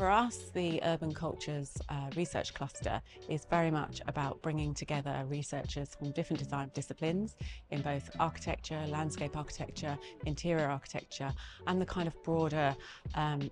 For us, the Urban Cultures Research Cluster is very much about bringing together researchers from different design disciplines in both architecture, landscape architecture, interior architecture, and the kind of broader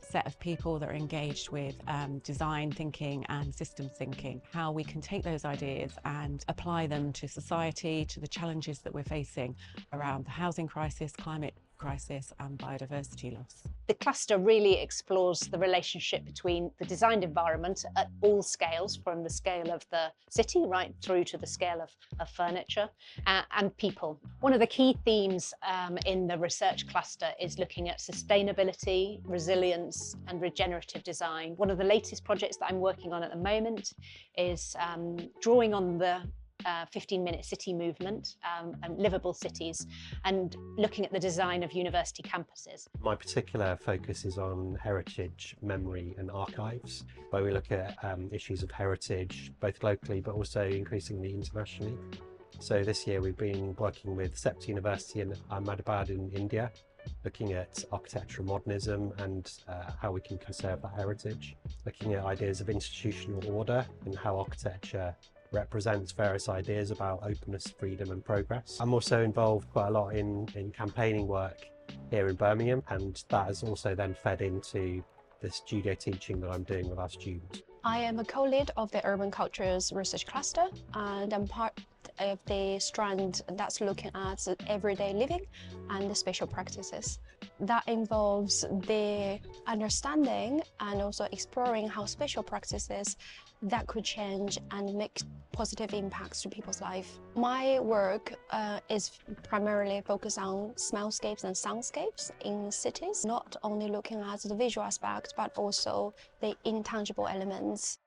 set of people that are engaged with design thinking and systems thinking, how we can take those ideas and apply them to society, to the challenges that we're facing around the housing crisis, climate crisis and biodiversity loss. The cluster really explores the relationship between the designed environment at all scales, from the scale of the city right through to the scale of furniture, and people. One of the key themes in the research cluster is looking at sustainability, resilience and regenerative design. One of the latest projects that I'm working on at the moment is drawing on the 15-minute city movement and livable cities, and looking at the design of university campuses. My particular focus is on heritage, memory and archives, where we look at issues of heritage, both locally but also increasingly internationally. So this year we've been working with SEPTA University in Ahmedabad in India, looking at architectural modernism and how we can conserve that heritage, looking at ideas of institutional order and how architecture represents various ideas about openness, freedom and progress. I'm also involved quite a lot in campaigning work here in Birmingham, and that has also then fed into the studio teaching that I'm doing with our students. I am a co-lead of the Urban Cultures Research Cluster, and I'm part of the strand that's looking at everyday living and the spatial practices. That involves the understanding and also exploring how spatial practices that could change and make positive impacts to people's life. My work is primarily focused on smellscapes and soundscapes in cities, not only looking at the visual aspect, but also the intangible elements.